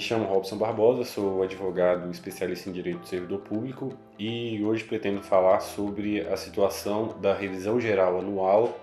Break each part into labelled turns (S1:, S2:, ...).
S1: chamo Robson Barbosa, sou advogado especialista em direito do servidor público e hoje pretendo falar sobre a situação da revisão geral anual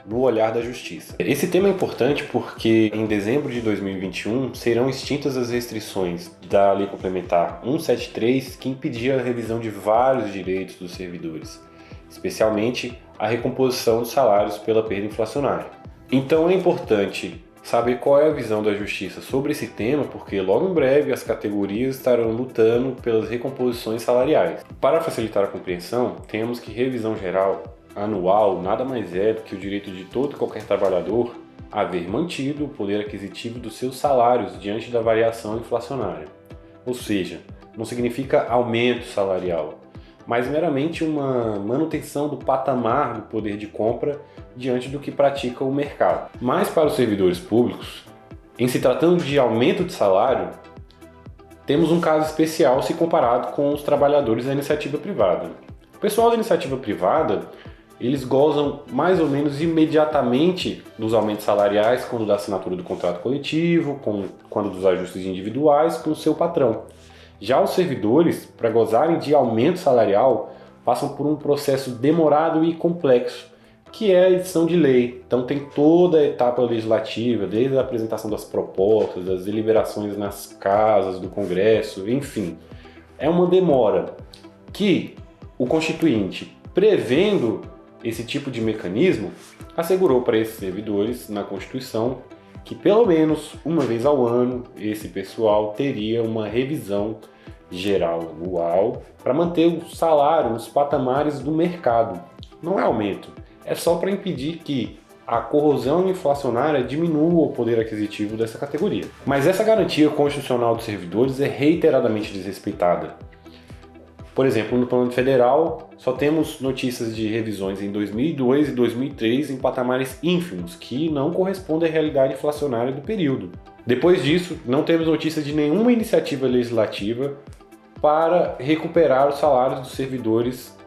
S1: no olhar da Justiça. Esse tema é importante porque em dezembro de 2021 serão extintas as restrições da Lei Complementar 173 que impedia a revisão de vários direitos dos servidores, especialmente a recomposição dos salários pela perda inflacionária. Então é importante saber qual é a visão da Justiça sobre esse tema, porque logo em breve as categorias estarão lutando pelas recomposições salariais. Para facilitar a compreensão, temos que revisão geral anual nada mais é do que o direito de todo e qualquer trabalhador a ver mantido o poder aquisitivo dos seus salários diante da variação inflacionária. Ou seja, não significa aumento salarial, mas meramente uma manutenção do patamar do poder de compra diante do que pratica o mercado. Mas para os servidores públicos, em se tratando de aumento de salário, temos um caso especial se comparado com os trabalhadores da iniciativa privada. O pessoal da iniciativa privada, eles gozam mais ou menos imediatamente dos aumentos salariais quando da assinatura do contrato coletivo, quando dos ajustes individuais com o seu patrão. Já os servidores, para gozarem de aumento salarial, passam por um processo demorado e complexo, que é a edição de lei. Então tem toda a etapa legislativa, desde a apresentação das propostas, das deliberações nas casas do Congresso, enfim. É uma demora que o Constituinte, prevendo esse tipo de mecanismo, assegurou para esses servidores na Constituição que pelo menos uma vez ao ano esse pessoal teria uma revisão geral anual para manter o salário nos patamares do mercado. Não é aumento, é só para impedir que a corrosão inflacionária diminua o poder aquisitivo dessa categoria. Mas essa garantia constitucional dos servidores é reiteradamente desrespeitada. Por exemplo, no plano federal, só temos notícias de revisões em 2002 e 2003 em patamares ínfimos, que não correspondem à realidade inflacionária do período. Depois disso, não temos notícias de nenhuma iniciativa legislativa para recuperar os salários dos servidores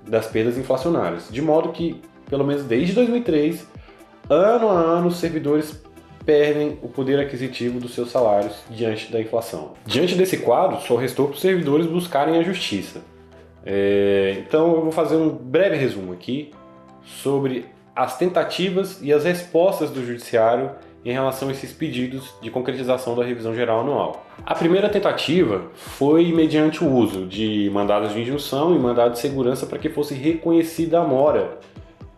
S1: das perdas inflacionárias. De modo que, pelo menos desde 2003, ano a ano, os servidores perdem o poder aquisitivo dos seus salários diante da inflação. Diante desse quadro, só restou para os servidores buscarem a justiça. Então eu vou fazer um breve resumo aqui sobre as tentativas e as respostas do Judiciário em relação a esses pedidos de concretização da revisão geral anual. A primeira tentativa foi mediante o uso de mandados de injunção e mandado de segurança para que fosse reconhecida a mora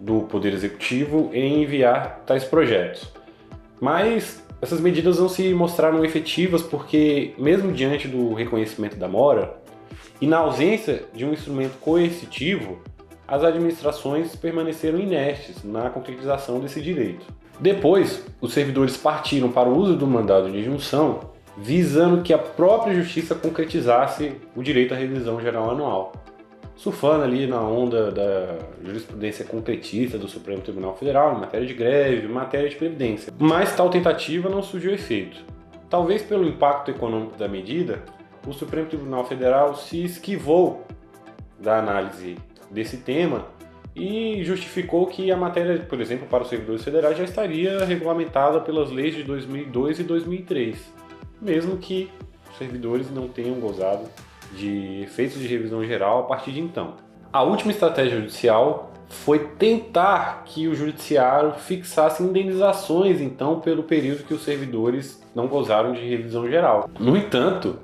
S1: do Poder Executivo em enviar tais projetos. Mas essas medidas não se mostraram efetivas porque, mesmo diante do reconhecimento da mora, e na ausência de um instrumento coercitivo, as administrações permaneceram inertes na concretização desse direito. Depois, os servidores partiram para o uso do mandado de injunção, visando que a própria Justiça concretizasse o direito à revisão geral anual, surfando ali na onda da jurisprudência concretista do Supremo Tribunal Federal em matéria de greve, em matéria de previdência. Mas tal tentativa não surgiu efeito. Talvez pelo impacto econômico da medida, o Supremo Tribunal Federal se esquivou da análise desse tema e justificou que a matéria, por exemplo, para os servidores federais já estaria regulamentada pelas leis de 2002 e 2003, mesmo que os servidores não tenham gozado de efeitos de revisão geral a partir de então. A última estratégia judicial foi tentar que o judiciário fixasse indenizações, então, pelo período que os servidores não gozaram de revisão geral. No entanto,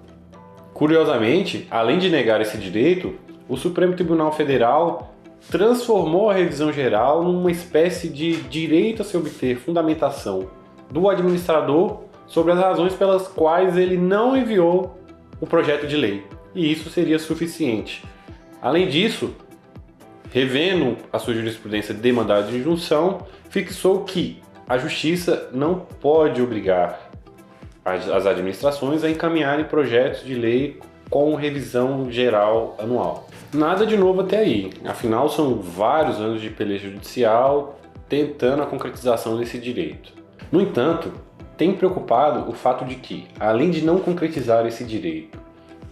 S1: curiosamente, além de negar esse direito, o Supremo Tribunal Federal transformou a revisão geral numa espécie de direito a se obter fundamentação do administrador sobre as razões pelas quais ele não enviou o projeto de lei. E isso seria suficiente. Além disso, revendo a sua jurisprudência de mandado de injunção, fixou que a Justiça não pode obrigar as administrações a encaminharem projetos de lei com revisão geral anual. Nada de novo até aí, afinal são vários anos de peleja judicial tentando a concretização desse direito. No entanto, tem preocupado o fato de que, além de não concretizar esse direito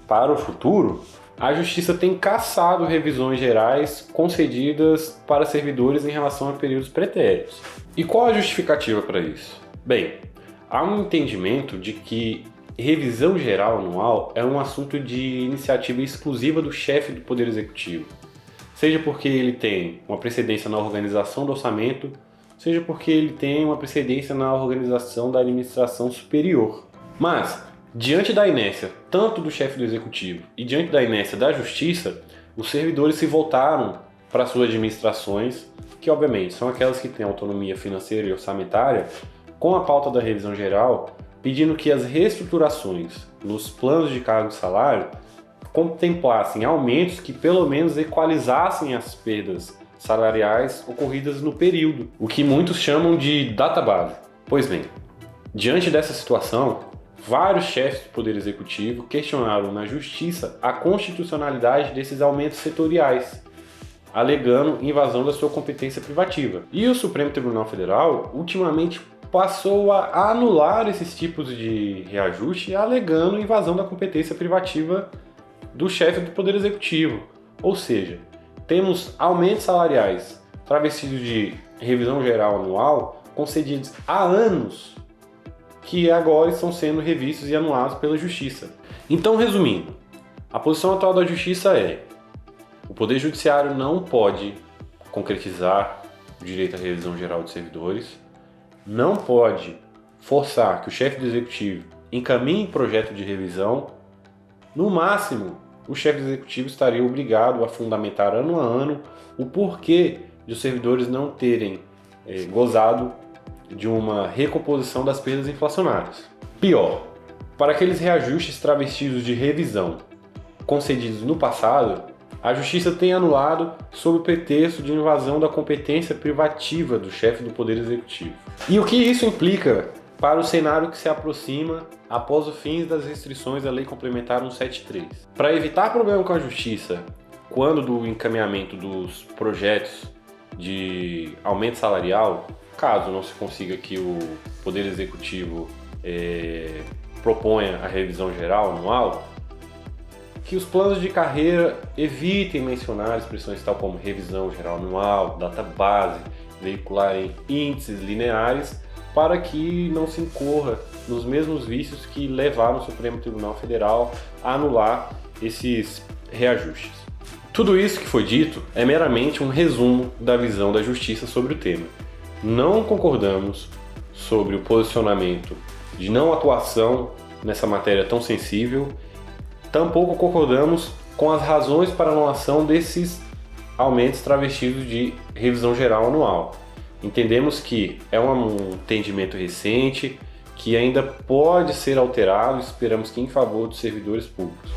S1: para o futuro, a Justiça tem cassado revisões gerais concedidas para servidores em relação a períodos pretéritos. E qual a justificativa para isso? Bem, há um entendimento de que revisão geral anual é um assunto de iniciativa exclusiva do chefe do Poder Executivo, seja porque ele tem uma precedência na organização do orçamento, seja porque ele tem uma precedência na organização da administração superior. Mas, diante da inércia tanto do chefe do Executivo e diante da inércia da Justiça, os servidores se voltaram para suas administrações, que obviamente são aquelas que têm autonomia financeira e orçamentária, com a pauta da revisão geral, pedindo que as reestruturações nos planos de cargo e salário contemplassem aumentos que pelo menos equalizassem as perdas salariais ocorridas no período, o que muitos chamam de database. Pois bem, diante dessa situação, vários chefes do Poder Executivo questionaram na Justiça a constitucionalidade desses aumentos setoriais, alegando invasão da sua competência privativa. E o Supremo Tribunal Federal, ultimamente, passou a anular esses tipos de reajuste, alegando invasão da competência privativa do chefe do Poder Executivo. Ou seja, temos aumentos salariais travestidos de revisão geral anual concedidos há anos, que agora estão sendo revistos e anulados pela Justiça. Então, resumindo, a posição atual da Justiça é: o Poder Judiciário não pode concretizar o direito à revisão geral de servidores, não pode forçar que o chefe do Executivo encaminhe projeto de revisão. No máximo, o chefe do Executivo estaria obrigado a fundamentar ano a ano o porquê de os servidores não terem gozado de uma recomposição das perdas inflacionárias. Pior, para aqueles reajustes travestidos de revisão concedidos no passado, a Justiça tem anulado sob o pretexto de invasão da competência privativa do chefe do Poder Executivo. E o que isso implica para o cenário que se aproxima após o fim das restrições da Lei Complementar 173? Para evitar problema com a Justiça, quando do encaminhamento dos projetos de aumento salarial, caso não se consiga que o Poder Executivo proponha a revisão geral anual, que os planos de carreira evitem mencionar expressões tal como revisão geral anual, database, veicularem índices lineares, para que não se incorra nos mesmos vícios que levaram o Supremo Tribunal Federal a anular esses reajustes. Tudo isso que foi dito é meramente um resumo da visão da Justiça sobre o tema. Não concordamos sobre o posicionamento de não atuação nessa matéria tão sensível, tampouco concordamos com as razões para a anulação desses aumentos travestidos de revisão geral anual. Entendemos que é um entendimento recente, que ainda pode ser alterado e esperamos que em favor dos servidores públicos.